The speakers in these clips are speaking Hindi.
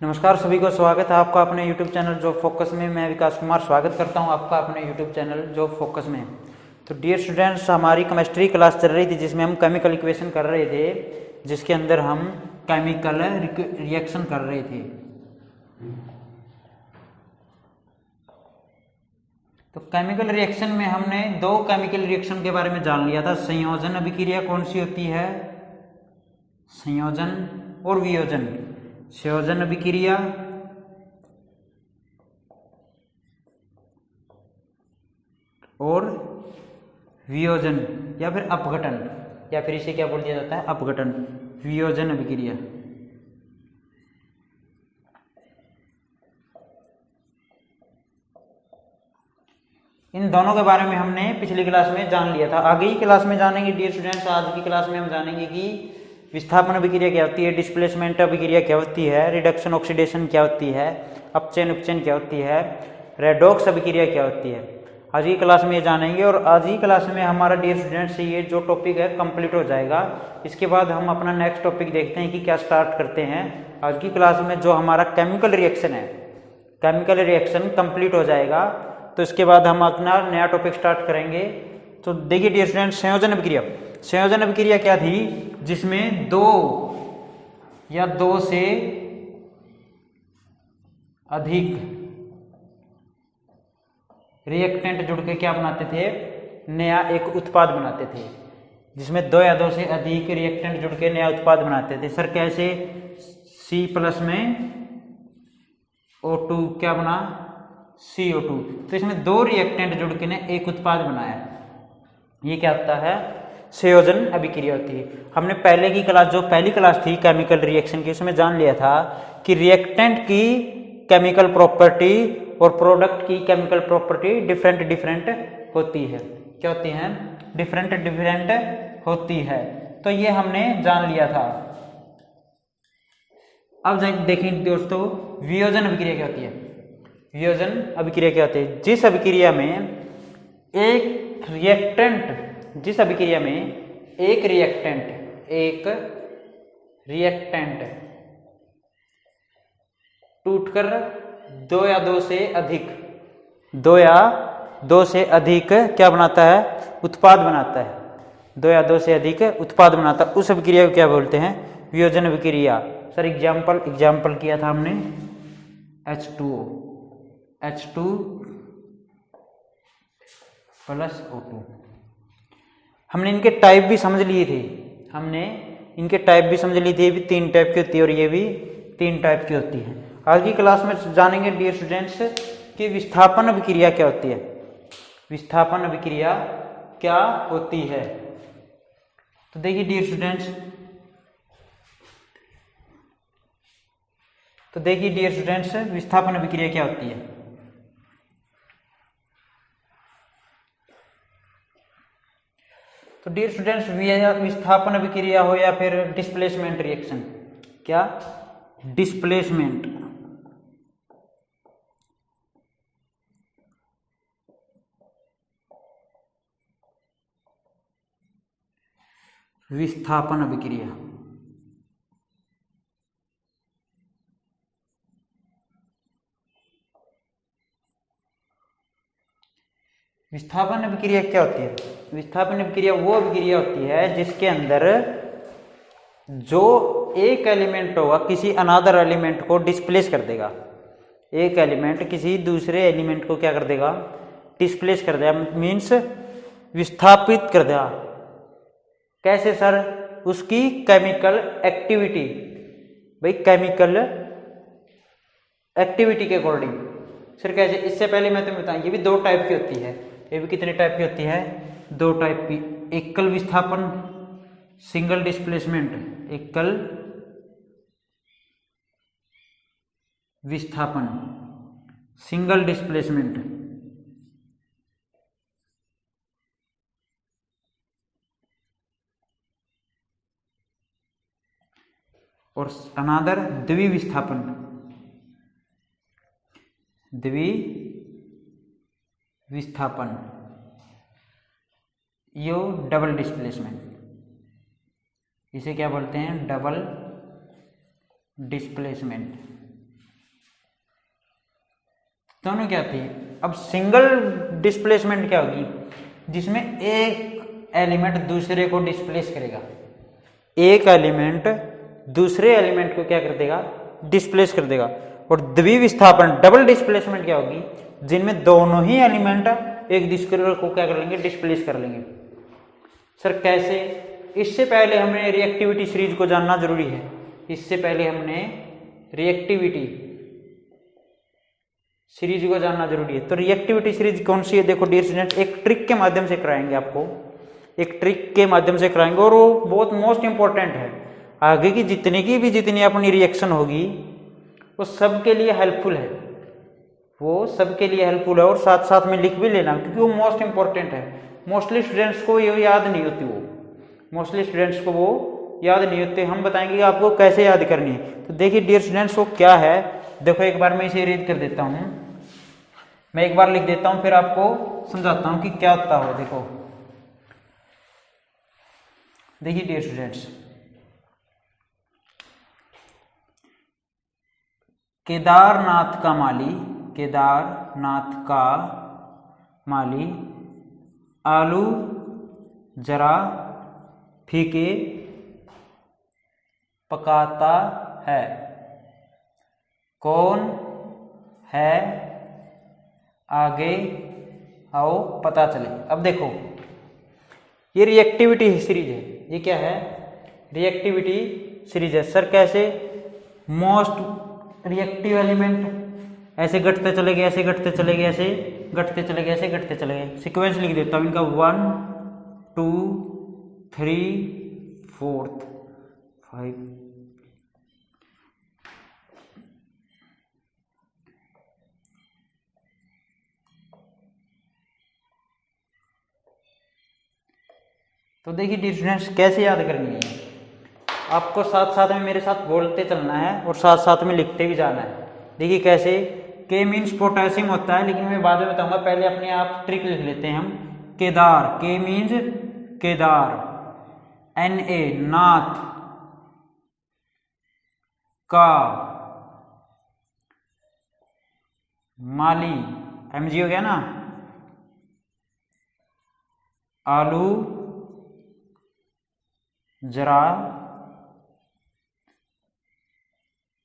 नमस्कार सभी को, स्वागत है आपका अपने YouTube चैनल जॉब फोकस में। मैं विकास कुमार स्वागत करता हूं आपका अपने YouTube चैनल जॉब फोकस में। तो डियर स्टूडेंट्स, हमारी केमिस्ट्री क्लास चल रही थी जिसमें हम केमिकल इक्वेशन कर रहे थे, जिसके अंदर हम केमिकल रिएक्शन कर रहे थे। तो केमिकल रिएक्शन में हमने दो केमिकल रिएक्शन के बारे में जान लिया था। संयोजन अभिक्रिया कौन सी होती है? संयोजन और वियोजन। संयोजन अभिक्रिया और वियोजन या फिर अपघटन, या फिर इसे क्या बोल दिया जाता है? अपघटन, वियोजन अभिक्रिया। इन दोनों के बारे में हमने पिछली क्लास में जान लिया था। आगे ही क्लास में जानेंगे डियर स्टूडेंट्स। आज की क्लास में हम जानेंगे कि विस्थापन अभिक्रिया क्या होती है, डिस्प्लेसमेंट अभिक्रिया क्या होती है, रिडक्शन ऑक्सीडेशन क्या होती है, अपचयन उपचयन क्या होती है, रेडॉक्स अभिक्रिया क्या होती है। आज की क्लास में ये जानेंगे और आज ही क्लास में हमारा डियर स्टूडेंट्स ये जो टॉपिक है कंप्लीट हो जाएगा। इसके बाद हम अपना नेक्स्ट टॉपिक देखते हैं कि क्या स्टार्ट करते हैं। आज की क्लास में जो हमारा केमिकल रिएक्शन है, केमिकल रिएक्शन कंप्लीट हो जाएगा, तो इसके बाद हम अपना नया टॉपिक स्टार्ट करेंगे। तो देखिए डियर स्टूडेंट्स, संयोजन अभिक्रिया। संयोजन अभिक्रिया क्या थी? जिसमें दो या दो से अधिक रिएक्टेंट जुड़ के क्या बनाते थे? नया एक उत्पाद बनाते थे। जिसमें दो या दो से अधिक रिएक्टेंट जुड़ के नया उत्पाद बनाते थे। सर कैसे? C+ में O2 क्या बना? CO2। तो इसमें दो रिएक्टेंट जुड़ के ने एक उत्पाद बनाया। ये क्या होता है? संयोजन अभिक्रिया होती है। हमने पहले की क्लास, जो पहली क्लास थी केमिकल रिएक्शन की, उसमें जान लिया था कि रिएक्टेंट की केमिकल प्रॉपर्टी और प्रोडक्ट की केमिकल प्रॉपर्टी डिफरेंट डिफरेंट होती है। क्या होती है? डिफरेंट डिफरेंट होती है। तो ये हमने जान लिया था। अब देखें दोस्तों, वियोजन अभिक्रिया क्या होती है? वियोजन अभिक्रिया क्या होती है? जिस अभिक्रिया में एक रिएक्टेंट, जिस अभिक्रिया में एक रिएक्टेंट टूटकर दो या दो से अधिक क्या बनाता है? उत्पाद बनाता है। दो या दो से अधिक उत्पाद बनाता है, उस अभिक्रिया को क्या बोलते हैं? वियोजन अभिक्रिया। सर एग्जाम्पल किया था हमने H2 + O2। हमने इनके टाइप भी समझ लिए थे। ये भी 3 टाइप की होती है और ये भी 3 टाइप की होती है। आज की क्लास में जानेंगे डियर स्टूडेंट्स कि विस्थापन अभिक्रिया क्या होती है। विस्थापन अभिक्रिया क्या होती है? तो देखिए डियर स्टूडेंट्स, विस्थापन अभिक्रिया क्या होती है। तो डियर स्टूडेंट्स, विस्थापन अभिक्रिया हो या फिर डिस्प्लेसमेंट रिएक्शन, क्या? डिस्प्लेसमेंट। विस्थापन अभिक्रिया। विस्थापन अभिक्रिया क्या होती है? विस्थापन अभिक्रिया वो अभिक्रिया होती है जिसके अंदर जो एक एलिमेंट होगा किसी अनादर एलिमेंट को डिस्प्लेस कर देगा। एक एलिमेंट किसी दूसरे एलिमेंट को क्या कर देगा? डिस्प्लेस कर देगा, मीन्स विस्थापित कर देगा। कैसे सर? उसकी केमिकल एक्टिविटी। भाई केमिकल एक्टिविटी के अकॉर्डिंग। सर कैसे? इससे पहले मैं तुम्हें बताऊं, ये भी 2 टाइप की होती है। ये भी कितने टाइप की होती है? 2 टाइप की। एकल विस्थापन, सिंगल डिस्प्लेसमेंट। एकल विस्थापन, सिंगल डिस्प्लेसमेंट। और अनादर द्विविस्थापन, यो डबल डिस्प्लेसमेंट। इसे क्या बोलते हैं? Double displacement. दोनों क्या आती है। अब सिंगल डिस्प्लेसमेंट क्या होगी, जिसमें एक एलिमेंट दूसरे को डिस्प्लेस करेगा, एक एलिमेंट दूसरे एलिमेंट को क्या कर देगा, डिस्प्लेस कर देगा। और द्विविस्थापन डबल डिस्प्लेसमेंट क्या होगी, जिनमें दोनों ही एलिमेंट एक दूसरे को क्या कर लेंगे, डिस्प्लेस कर लेंगे। सर कैसे, इससे पहले हमें रिएक्टिविटी सीरीज को जानना जरूरी है। इससे पहले हमने रिएक्टिविटी सीरीज को जानना जरूरी है। तो रिएक्टिविटी सीरीज कौन सी है, देखो डियर स्टूडेंट्स, एक ट्रिक के माध्यम से कराएंगे आपको, एक ट्रिक के माध्यम से कराएंगे, और वो बहुत मोस्ट इंपॉर्टेंट है। आगे की जितनी अपनी रिएक्शन होगी वो सबके लिए हेल्पफुल है, वो सबके लिए हेल्पफुल है। और साथ साथ में लिख भी लेना, क्योंकि वो मोस्ट इंपॉर्टेंट है। मोस्टली स्टूडेंट्स को ये याद नहीं होती, मोस्टली स्टूडेंट्स को वो याद नहीं होते। हम बताएंगे कि आपको कैसे याद करनी है। तो देखिए डियर स्टूडेंट्स, वो क्या है, देखो एक बार मैं इसे रीड कर देता हूँ, मैं एक बार लिख देता हूँ, फिर आपको समझाता हूँ कि क्या होता हो। देखिए डियर स्टूडेंट्स, केदारनाथ का माली आलू जरा फीके पकाता है, कौन है, आगे आओ पता चले। अब देखो ये रिएक्टिविटी सीरीज है, ये क्या है, रिएक्टिविटी सीरीज है। सर कैसे, मोस्ट रिएक्टिव एलिमेंट ऐसे घटते चले गए, ऐसे घटते चले गए, ऐसे घटते चले गए, ऐसे घटते चले गए। सीक्वेंस लिख देता हूं इनका, 1 2 3 4 5। तो देखिए डियर स्टूडेंट्स, कैसे याद करनी है, आपको साथ साथ में मेरे साथ बोलते चलना है और साथ साथ में लिखते भी जाना है। देखिए कैसे, के मीन्स पोटेशियम होता है, लेकिन मैं बाद में बताऊंगा, पहले अपने आप ट्रिक लिख लेते हैं हम। केदार, के मीन्स केदार, Na नाथ, का माली, Mg हो गया ना, आलू जरा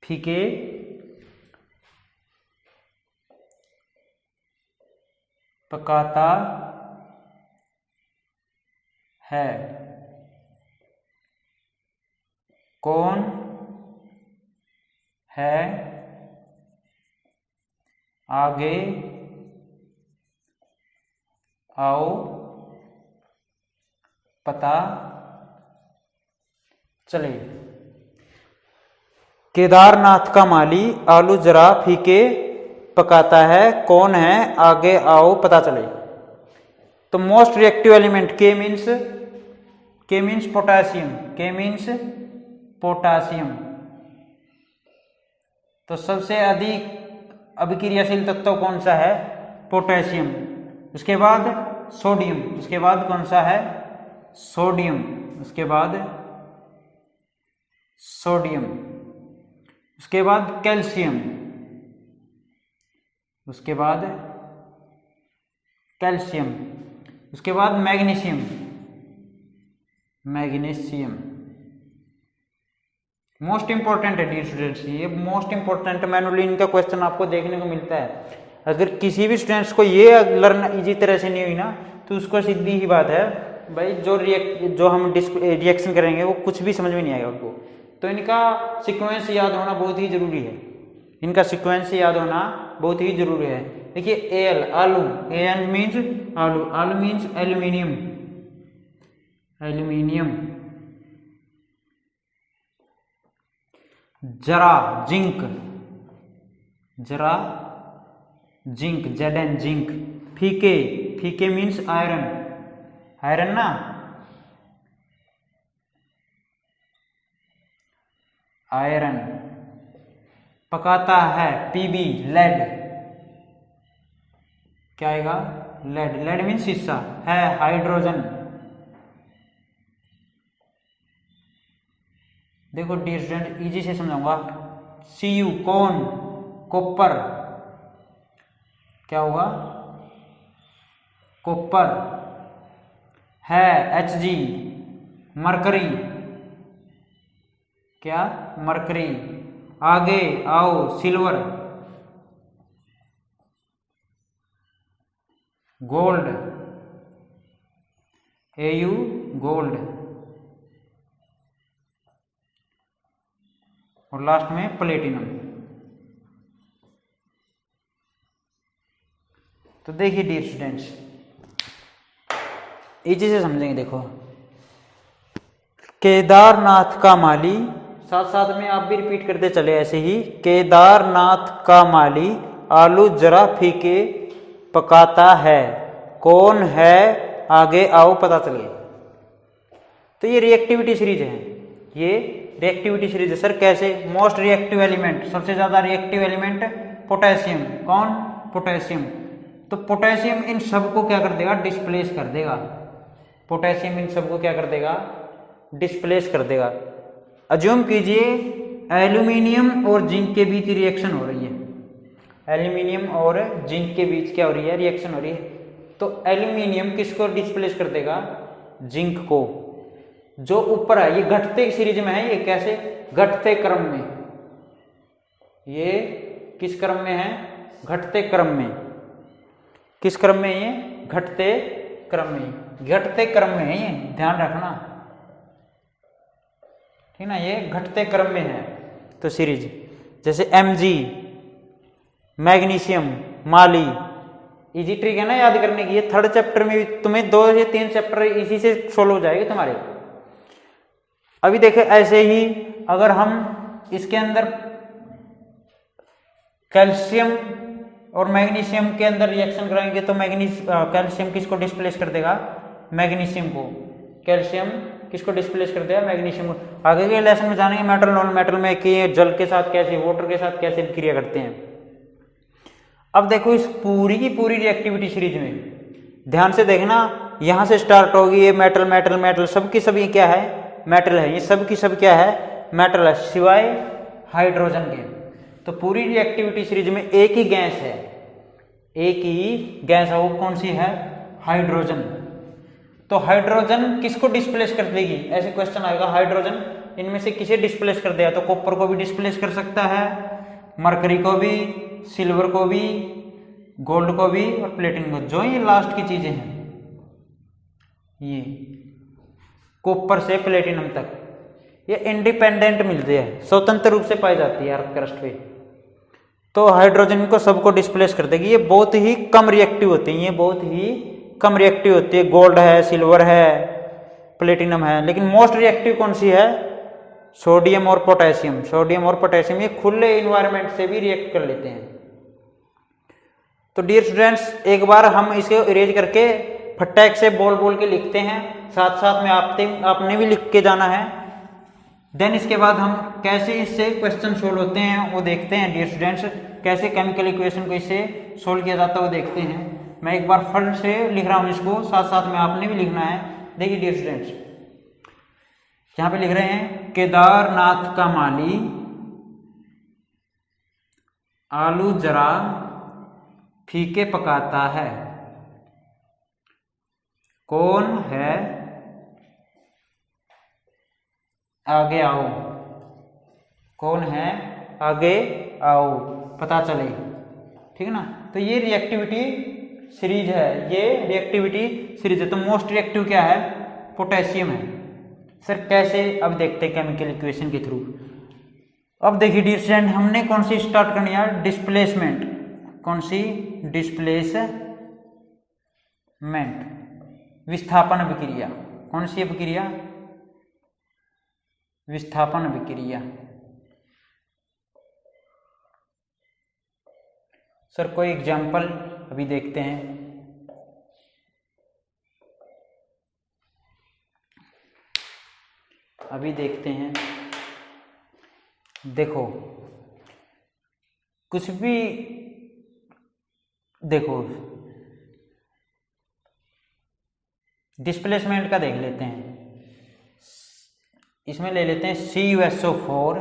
फीके पकाता है, कौन है, आगे आओ पता चले। केदारनाथ का माली आलू जरा फीके पकाता है, कौन है, आगे आओ पता चले। तो मोस्ट रिएक्टिव एलिमेंट के मीन्स पोटेशियम, के मीन्स पोटेशियम। तो सबसे अधिक अभिक्रियाशील तत्व कौन सा है, पोटेशियम। उसके बाद सोडियम, उसके बाद कौन सा है, सोडियम, उसके बाद सोडियम, उसके बाद कैल्शियम, उसके बाद कैल्शियम, उसके बाद मैग्नीशियम, मैग्नीशियम। मोस्ट इंपॉर्टेंट है डियर स्टूडेंट्स, ये मोस्ट इंपॉर्टेंट मैनुअली इनका क्वेश्चन आपको देखने को मिलता है। अगर किसी भी स्टूडेंट्स को ये लर्न इजी तरह से नहीं हुई ना, तो उसको सीधी ही बात है भाई, जो हम रिएक्शन करेंगे वो कुछ भी समझ में नहीं आएगा उनको। तो इनका सीक्वेंस याद होना बहुत ही जरूरी है, इनका सीक्वेंस याद होना बहुत ही जरूरी है। देखिए एल आलू, एन मीन्स आलू, आलू मीन्स एल्यूमिनियम, एल्यूमिनियम। जरा जिंक, जरा जिंक, Zn जिंक। फीके, फीके मीन्स आयरन, आयरन ना, आयरन। पकाता है Pb लेड, क्या आएगा, लेड, लेड मीन्स शीशा, है हाइड्रोजन। देखो डियर स्टूडेंट इजी से समझाऊंगा, Cu कौन, कॉपर, क्या होगा, कॉपर है Hg, मरकरी, क्या मरकरी, आगे आओ सिल्वर, गोल्ड Au गोल्ड, और लास्ट में प्लेटिनम। तो देखिए डियर स्टूडेंट्स, इजी से समझेंगे। देखो, केदारनाथ का माली, साथ साथ में आप भी रिपीट करते चले ऐसे ही, केदारनाथ का माली आलू जरा फीके पकाता है, कौन है, आगे आओ पता चले। तो ये रिएक्टिविटी सीरीज है, ये रिएक्टिविटी सीरीज है। सर कैसे, मोस्ट रिएक्टिव एलिमेंट, सबसे ज्यादा रिएक्टिव एलिमेंट पोटेशियम, कौन, पोटेशियम। तो पोटेशियम इन सबको क्या कर देगा, डिस्प्लेस कर देगा। पोटेशियम इन सबको क्या कर देगा, डिस्प्लेस कर देगा। अज्यूम कीजिए एल्यूमिनियम और जिंक के बीच रिएक्शन हो रही है, एल्यूमिनियम और जिंक के बीच क्या हो रही है, रिएक्शन हो रही है। तो एल्यूमिनियम किसको डिस्प्लेस कर देगा, जिंक को, जो ऊपर है। ये घटते सीरीज में है, ये कैसे, घटते क्रम में, ये किस क्रम में है, घटते क्रम में। किस क्रम में, ये घटते क्रम में, घटते क्रम में है, ये ध्यान रखना, ठीक ना, ये घटते क्रम में है। तो सीरीज जैसे Mg, मैग्नीशियम, माली, इजी ट्रिक है ना याद करने की। ये थर्ड चैप्टर में भी तुम्हें 2 या 3 चैप्टर इसी से सोल्व हो जाएगी तुम्हारे। अभी देखे ऐसे ही अगर हम इसके अंदर कैल्शियम और मैग्नीशियम के अंदर रिएक्शन कराएंगे तो कैल्शियम किसको डिस्प्लेस कर देगा, मैग्नीशियम को। कैल्शियम किसको डिस्प्लेस कर देगा, मैग्नीशियम को। आगे के लेसन में जानेंगे मेटल नॉन मेटल में कि जल के साथ कैसे, वाटर के साथ कैसे क्रिया करते हैं। अब देखो इस पूरी की पूरी रिएक्टिविटी सीरीज में ध्यान से देखना, यहां से स्टार्ट होगी ये मेटल मेटल मेटल, सबकी सभी क्या है, मेटल है। ये सब की सब क्या है, मेटल है, सिवाय हाइड्रोजन के। तो पूरी रिएक्टिविटी सीरीज में एक ही गैस है, एक ही गैस है, वो कौन सी है, हाइड्रोजन। तो हाइड्रोजन किसको डिस्प्लेस कर देगी, ऐसे क्वेश्चन आएगा, हाइड्रोजन इनमें से किसे डिस्प्लेस कर देगा। तो कॉपर को भी डिस्प्लेस कर सकता है, मरकरी को भी, सिल्वर को भी, गोल्ड को भी और प्लेटिनम को। जो ये लास्ट की चीजें हैं, ये कॉपर से प्लेटिनम तक, ये इंडिपेंडेंट मिलती है, स्वतंत्र रूप से पाई जाती है अर्थ क्रस्ट पे। तो हाइड्रोजन को सबको डिस्प्लेस कर देगी। ये बहुत ही कम रिएक्टिव होती है, ये बहुत ही कम रिएक्टिव होती है। गोल्ड है, सिल्वर है, प्लेटिनम है, लेकिन मोस्ट रिएक्टिव कौन सी है, सोडियम और पोटेशियम। सोडियम और पोटेशियम ये खुले इन्वायरमेंट से भी रिएक्ट कर लेते हैं। तो डियर स्टूडेंट्स, एक बार हम इसे इरेज करके फटैक से बोल बोल के लिखते हैं, साथ साथ में आपने भी लिख के जाना है। देन इसके बाद हम कैसे इससे क्वेश्चन सोल्व होते हैं वो देखते हैं डियर स्टूडेंट्स। कैसे केमिकल इक्वेशन को इससे सोल्व किया जाता है वो देखते हैं। मैं एक बार फट से लिख रहा हूँ इसको, साथ साथ में आपने भी लिखना है। देखिए डियर स्टूडेंट्स, यहाँ पे लिख रहे हैं केदारनाथ का माली आलू जरा फीके पकाता है, कौन है, आगे आओ, कौन है, आगे आओ पता चले, ठीक है ना। तो ये रिएक्टिविटी सीरीज है, ये रिएक्टिविटी सीरीज है। तो मोस्ट रिएक्टिव क्या है, पोटेशियम है। सर कैसे, अब देखते हैं केमिकल इक्वेशन के थ्रू। अब देखिए डियर स्टूडेंट, हमने कौन सी स्टार्ट करनी है, डिस्प्लेसमेंट। कौन सी, डिस्प्लेसमेंट, विस्थापन अभिक्रिया। कौन सी अभिक्रिया, विस्थापन अभिक्रिया। सर कोई एग्जाम्पल अभी देखते हैं। अभी देखते हैं, देखो कुछ भी, देखो डिस्प्लेसमेंट का देख लेते हैं। इसमें ले लेते हैं CuSO4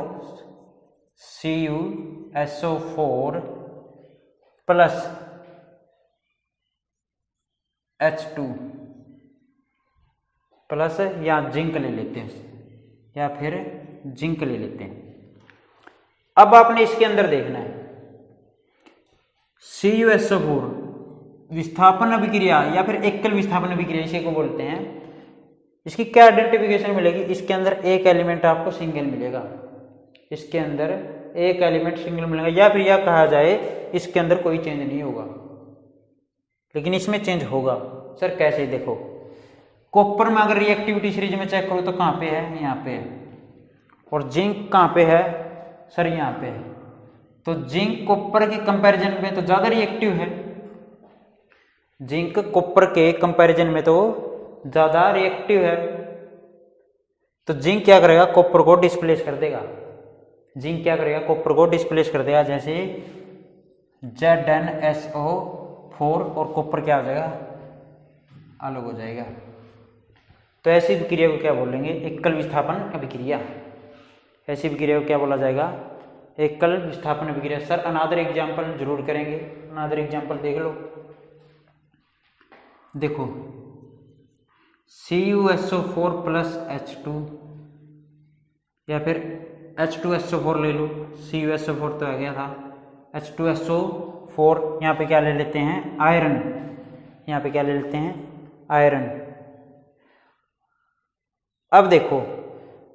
प्लस H2 प्लस या जिंक ले लेते हैं या फिर जिंक ले लेते हैं। अब आपने इसके अंदर देखना है CuSO4 विस्थापन अभिक्रिया या फिर एकल विस्थापन अभिक्रिया इसी को बोलते हैं। इसकी क्या आइडेंटिफिकेशन मिलेगी? इसके अंदर एक एलिमेंट आपको सिंगल मिलेगा, इसके अंदर एक एलिमेंट सिंगल मिलेगा, या फिर यह कहा जाए इसके अंदर कोई चेंज नहीं होगा, लेकिन इसमें चेंज होगा। सर कैसे? देखो कॉपर में अगर रिएक्टिविटी सीरीज में चेक करो तो कहाँ पे है? यहाँ पे है। और जिंक कहाँ पे है? सर यहाँ पे है। तो जिंक कॉपर के कंपैरिजन में तो ज्यादा रिएक्टिव है, जिंक कॉपर के कंपैरिजन में तो ज्यादा रिएक्टिव है। तो जिंक क्या करेगा? कॉपर को डिस्प्लेस कर देगा। जिंक क्या करेगा? कॉपर को डिस्प्लेस कर देगा। जैसे ZnSO4 और कॉपर क्या हो जाएगा? अलग हो जाएगा। तो ऐसी विक्रिया को क्या बोलेंगे? एकल विस्थापन अभिक्रिया। ऐसी विक्रिया को क्या बोला जाएगा? एकल विस्थापन अभिक्रिया। सर अनादर एग्जाम्पल जरूर करेंगे, अनादर एग्जाम्पल देख लो। देखो CuSO4 प्लस H2 या फिर H2SO4 ले लो। CuSO4 तो आ गया था, H2SO4 यहाँ पे क्या ले लेते हैं? आयरन। यहाँ पे क्या ले लेते हैं? आयरन। अब देखो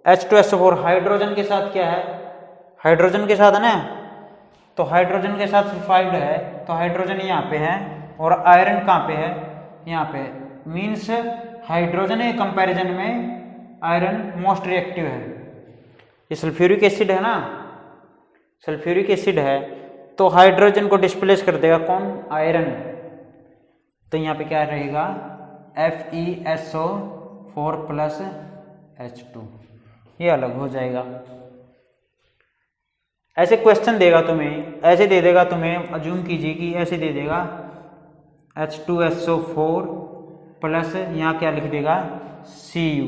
H2SO4 हाइड्रोजन के साथ क्या है? हाइड्रोजन के साथ है ना, तो हाइड्रोजन के साथ सल्फाइड है, तो हाइड्रोजन यहाँ पे है और आयरन कहाँ पे है? यहाँ पे। मीन्स हाइड्रोजन के कंपैरिजन में आयरन मोस्ट रिएक्टिव है। ये सल्फ्यूरिक एसिड है ना, सल्फ्यूरिक एसिड है, तो हाइड्रोजन को डिस्प्लेस कर देगा कौन? आयरन। तो यहाँ पे क्या रहेगा? FeSO4 प्लस H2, ये अलग हो जाएगा। ऐसे क्वेश्चन देगा तुम्हें, ऐसे दे देगा तुम्हें, अज्यूम कीजिए कि ऐसे दे देगा H2SO4 प्लस यहाँ क्या लिख देगा? Cu।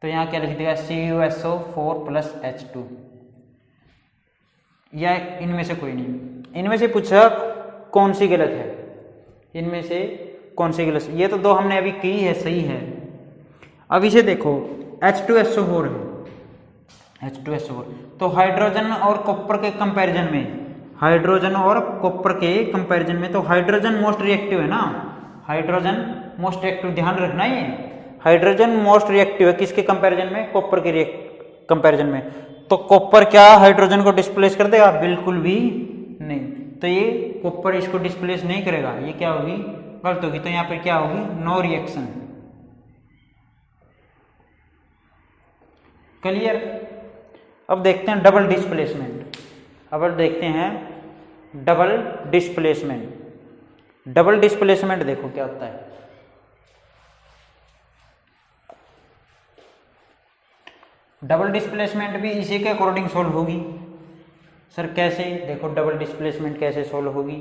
तो यहाँ क्या लिख देगा? CuSO4 प्लस H2, या इनमें से कोई नहीं। इनमें से पूछा कौन सी गलत है, इनमें से कौन सी गलत? ये तो दो हमने अभी की है, सही है। अब इसे देखो H2SO4 है, H2SO4 तो हाइड्रोजन और कॉपर के कंपैरिजन में, हाइड्रोजन और कॉपर के कंपैरिजन में तो हाइड्रोजन मोस्ट रिएक्टिव है ना, हाइड्रोजन मोस्ट रिएक्टिव। ध्यान रखना ये हाइड्रोजन मोस्ट रिएक्टिव है किसके कंपैरिजन में? कॉपर के कंपैरिजन में। तो कॉपर क्या हाइड्रोजन को डिस्प्लेस कर देगा? बिल्कुल भी नहीं। तो ये कॉपर इसको डिस्प्लेस नहीं करेगा, ये क्या होगी? गलत होगी। तो यहाँ पर क्या होगी? No reaction. क्लियर? अब देखते हैं डबल डिस्प्लेसमेंट। अब देखते हैं डबल डिस्प्लेसमेंट। डबल डिस्प्लेसमेंट देखो क्या होता है। डबल डिस्प्लेसमेंट भी इसी के अकॉर्डिंग सोल्व होगी। सर कैसे? देखो डबल डिस्प्लेसमेंट कैसे सोल्व होगी।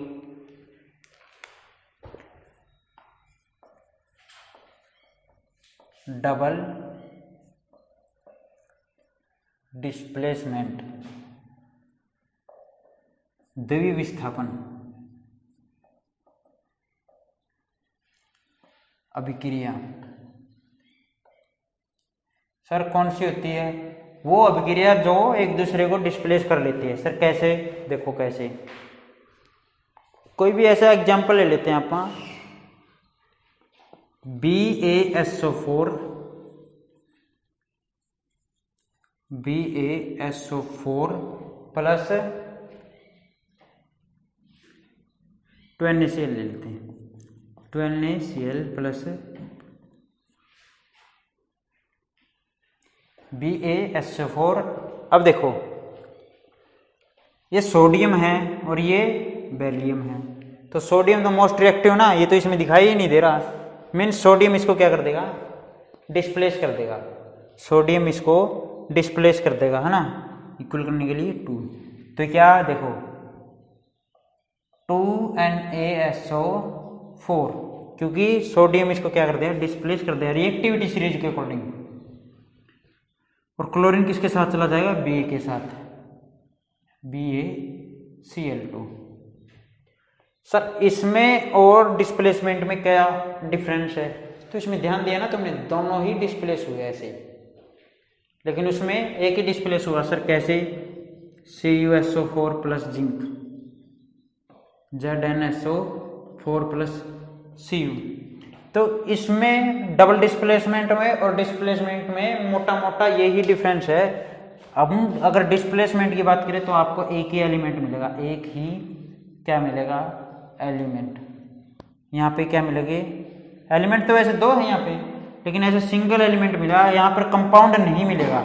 डबल डिस्प्लेसमेंट द्वितीय विस्थापन अभिक्रिया। सर कौन सी होती है? वो अभिक्रिया जो एक दूसरे को डिस्प्लेस कर लेती है। सर कैसे? देखो कैसे। कोई भी ऐसा एग्जांपल ले लेते हैं आप। BaSO4 प्लस 2NaCl ले लेते हैं। 2NaCl plus BaSO4। अब देखो ये सोडियम है और ये बेरिलियम है, तो सोडियम तो मोस्ट रिएक्टिव ना, ये तो इसमें दिखाई ही नहीं दे रहा। मीन्स सोडियम इसको क्या कर देगा? डिस्प्लेस कर देगा। सोडियम इसको डिस्प्लेस कर देगा, है ना, इक्वल करने के लिए 2। तो क्या देखो 2NaSO4, क्योंकि सोडियम इसको क्या कर देगा? डिस्प्लेस कर देगा रिएक्टिविटी सीरीज के अकॉर्डिंग। और क्लोरीन किसके साथ चला जाएगा? Ba के साथ, BaCl2। सर इसमें और डिस्प्लेसमेंट में क्या डिफरेंस है? तो इसमें ध्यान दिया ना तुमने, दोनों ही डिस्प्लेस हुए ऐसे, लेकिन उसमें एक ही डिस्प्लेस हुआ। सर कैसे? CuSO4 plus zinc, ZnSO4 plus Cu। तो इसमें डबल डिस्प्लेसमेंट में और डिस्प्लेसमेंट में मोटा मोटा यही डिफरेंस है। अब अगर डिस्प्लेसमेंट की बात करें तो आपको एक ही एलिमेंट मिलेगा, एक ही क्या मिलेगा? एलिमेंट। यहाँ पे क्या मिलेंगे? एलिमेंट तो वैसे दो है यहाँ पे, लेकिन ऐसे सिंगल एलिमेंट मिला। यहाँ पर कंपाउंड नहीं मिलेगा,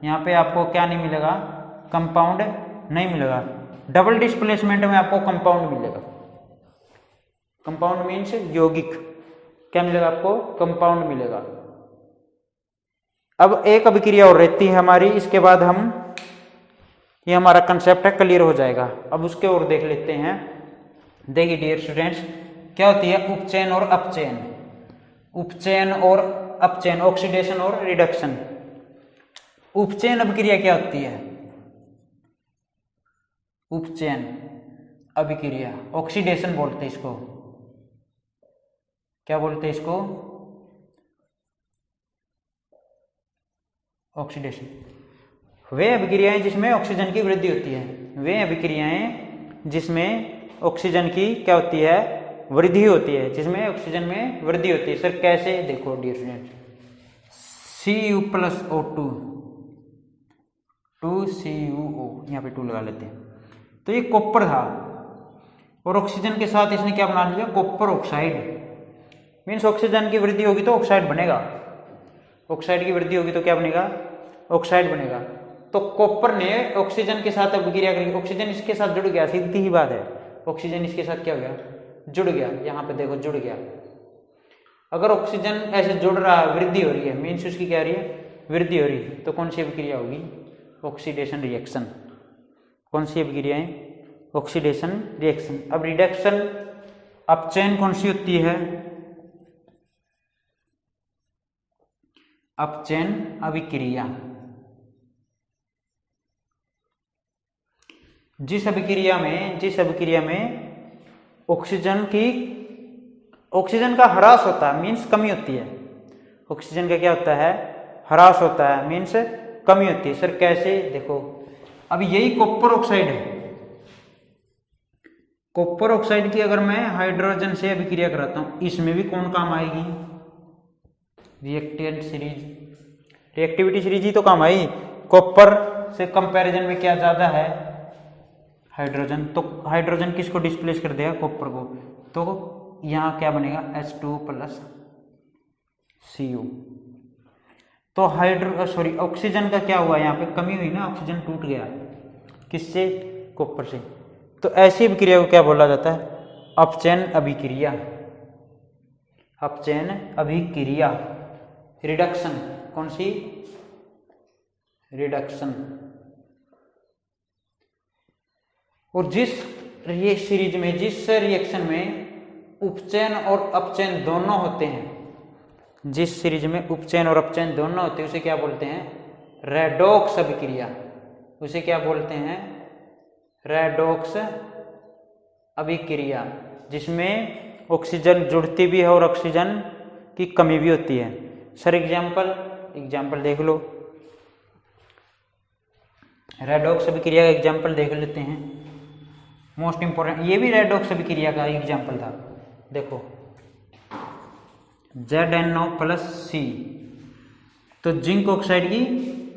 यहाँ पे आपको क्या नहीं मिलेगा? कंपाउंड नहीं मिलेगा। डबल डिस्प्लेसमेंट में आपको कंपाउंड मिलेगा। कंपाउंड मीन्स यौगिक। क्या मिलेगा आपको? कंपाउंड मिलेगा। अब एक अभिक्रिया और रहती है हमारी, इसके बाद हम ये हमारा कंसेप्ट है क्लियर हो जाएगा। अब उसके और देख लेते हैं। देखिए डियर स्टूडेंट्स, क्या होती है उपचयन और अपचयन? उपचयन और अपचयन, ऑक्सीडेशन और रिडक्शन। उपचयन अभिक्रिया क्या होती है? उपचयन अभिक्रिया, ऑक्सीडेशन बोलते हैं इसको। क्या बोलते हैं इसको? ऑक्सीडेशन। वे अभिक्रियाएं जिसमें ऑक्सीजन की वृद्धि होती है, वे अभिक्रियाएं जिसमें ऑक्सीजन की क्या होती है? वृद्धि होती है, जिसमें ऑक्सीजन में वृद्धि होती है। सर कैसे? देखो dear student, Cu plus O2, 2CuO, यहाँ पे 2 लगा लेते हैं। तो ये कॉपर था और ऑक्सीजन के साथ इसने क्या बना लिया? Copper oxide. मीन्स ऑक्सीजन की वृद्धि होगी तो ऑक्साइड बनेगा, ऑक्साइड की वृद्धि होगी तो क्या बनेगा? ऑक्साइड बनेगा। तो कॉपर ने ऑक्सीजन के साथ अभिक्रिया करी, ऑक्सीजन इसके साथ जुड़ गया, सीधी ही बात है। ऑक्सीजन इसके साथ क्या हो गया? जुड़ गया। यहाँ पे देखो जुड़ गया। अगर ऑक्सीजन ऐसे जुड़ रहा है, वृद्धि हो रही है, मीन्स उसकी क्या हो रही है? वृद्धि हो रही है। तो कौन सी अभिक्रिया होगी? Oxidation reaction. कौन सी अभिक्रिया है? Oxidation reaction. अब रिडक्शन अपचयन कौन सी होती है? अपचयन अभिक्रिया जिस अभिक्रिया में ऑक्सीजन का ह्रास होता है, मीन्स कमी होती है। ऑक्सीजन का क्या होता है? ह्रास होता है, मीन्स कमी होती है। सर कैसे? देखो, अब यही कॉपर ऑक्साइड है। कॉपर ऑक्साइड की अगर मैं हाइड्रोजन से अभिक्रिया कराता हूं, इसमें भी कौन काम आएगी? रिएक्टेंट सीरीज, रिएक्टिविटी सीरीज ही तो काम आई। कॉपर से कंपैरिजन में क्या ज्यादा है? हाइड्रोजन। तो हाइड्रोजन किसको डिस्प्लेस कर देगा? कॉपर को। तो यहां क्या बनेगा? H2 plus Cu। तो ऑक्सीजन का क्या हुआ? यहाँ पे कमी हुई ना, ऑक्सीजन टूट गया। किससे? कॉपर से। तो ऐसी अभिक्रिया को क्या बोला जाता है? अपचयन अभिक्रिया। अपचयन अभिक्रिया। रिडक्शन, कौन सी? रिडक्शन। और जिस सीरीज में, जिस रिएक्शन में उपचयन और अपचयन दोनों होते हैं, जिस सीरीज में उपचयन और अपचयन दोनों होते हैं, उसे क्या बोलते हैं? रेडॉक्स अभिक्रिया। उसे क्या बोलते हैं? रेडॉक्स अभिक्रिया, जिसमें ऑक्सीजन जुड़ती भी है और ऑक्सीजन की कमी भी होती है। सर एग्जाम्पल देख लो। रेडॉक्स अभिक्रिया का एग्जाम्पल देख लेते हैं, मोस्ट इंपॉर्टेंट। ये भी रेडॉक्स अभिक्रिया का एग्जाम्पल था। देखो ZnO प्लस C, तो जिंक ऑक्साइड की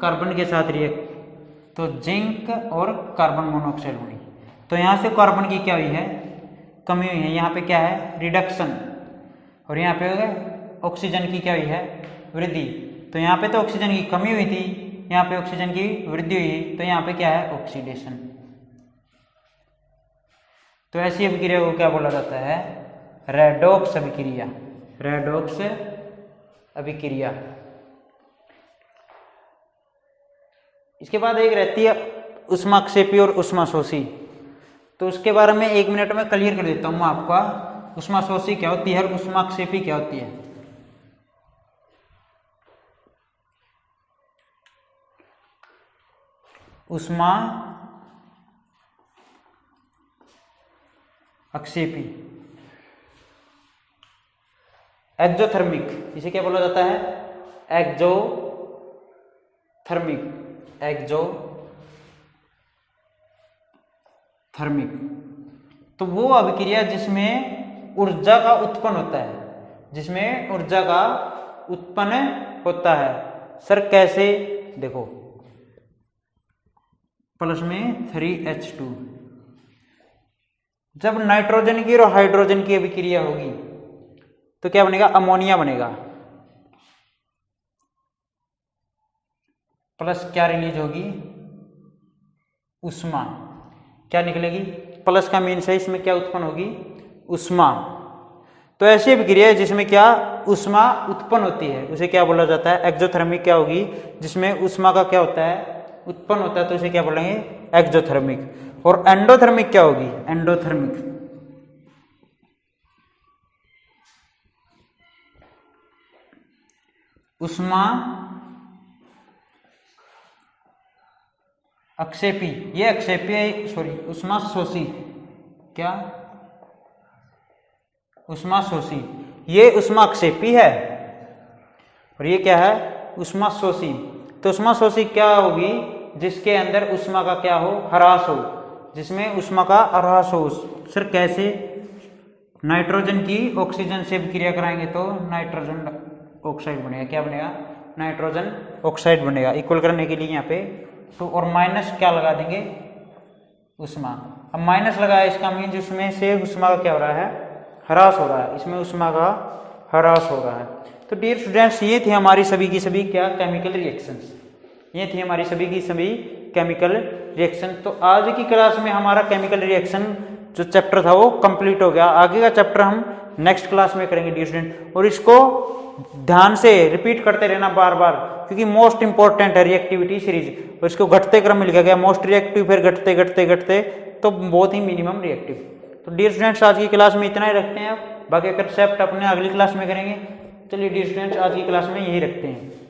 कार्बन के साथ रिएक्ट, तो जिंक और कार्बन मोनोऑक्साइड बनी। तो यहाँ से कार्बन की क्या हुई है? कमी हुई है। यहाँ पे क्या है? रिडक्शन। और यहाँ पे ऑक्सीजन की क्या हुई है? वृद्धि। तो यहाँ पे तो ऑक्सीजन की कमी हुई थी, यहाँ पे ऑक्सीजन की वृद्धि हुई, तो यहाँ पे क्या है? ऑक्सीडेशन। तो ऐसी अभिक्रिया को क्या बोला जाता है? रेडॉक्स अभिक्रिया। रेडॉक्स अभिक्रिया। इसके बाद एक रहती है ऊष्माक्षेपी और ऊष्माशोषी। तो उसके बारे में 1 मिनट में क्लियर कर देता हूं मैं आपका। ऊष्माशोषी क्या होती है और ऊष्माक्षेपी क्या होती है? अक्षेपी। एक्जोथर्मिक, इसे क्या बोला जाता है? एक्जोथर्मिक। एक्जोथर्मिक तो वो अभिक्रिया जिसमें ऊर्जा का उत्पन्न होता है, जिसमें ऊर्जा का उत्पन्न होता है। सर कैसे? देखो, प्लस में 3H2, जब नाइट्रोजन की और हाइड्रोजन की अभिक्रिया होगी तो क्या बनेगा? अमोनिया बनेगा। प्लस क्या रिलीज होगी? उष्मा। क्या निकलेगी? प्लस का मीन्स है इसमें क्या उत्पन्न होगी? उष्मा। तो ऐसी अभिक्रिया है जिसमें क्या उष्मा उत्पन्न होती है, उसे क्या बोला जाता है? एक्जोथर्मिक। क्या होगी? जिसमें उष्मा का क्या होता है? उत्पन्न होता है, तो उसे क्या बोलेंगे? एक्जोथर्मिक। और एंडोथर्मिक क्या होगी? एंडोथर्मिक। उष्मा अक्षेपी, ये अक्षेपी सॉरी उष्मा शोषी। क्या? उष्मा शोषी। ये उष्मा अक्षेपी है और ये क्या है? उष्मा शोषी। तो उष्मा शोषी क्या होगी? जिसके अंदर उष्मा का क्या हो? ह्रास हो, जिसमें उष्मा का ह्रास हो। सर कैसे? नाइट्रोजन की ऑक्सीजन से विक्रिया कराएंगे तो नाइट्रोजन ऑक्साइड बनेगा। क्या बनेगा? नाइट्रोजन ऑक्साइड बनेगा। इक्वल करने के लिए यहाँ पे तो और माइनस क्या लगा देंगे? उष्मा। अब माइनस लगाया, इसका मीन जिसमें से उष्मा का क्या हो रहा है? ह्रास हो रहा है। इसमें उष्मा का ह्रास हो रहा है। तो डियर स्टूडेंट्स, ये थी हमारी सभी की सभी क्या केमिकल रिएक्शंस। ये थी हमारी सभी की सभी केमिकल रिएक्शन। तो आज की क्लास में हमारा केमिकल रिएक्शन जो चैप्टर था वो कंप्लीट हो गया। आगे का चैप्टर हम नेक्स्ट क्लास में करेंगे डियर स्टूडेंट, और इसको ध्यान से रिपीट करते रहना बार बार, क्योंकि मोस्ट इंपॉर्टेंट है रिएक्टिविटी सीरीज। और इसको घटते क्रम मिल गया, मोस्ट रिएक्टिव, फिर घटते घटते घटते तो बहुत ही मिनिमम रिएक्टिव। तो डियर स्टूडेंट्स, आज की क्लास में इतना ही रखते हैं। आप बाकी कंसेप्ट अपने अगली क्लास में करेंगे। चलिए डियर स्टूडेंट्स, आज की क्लास में यही रखते हैं।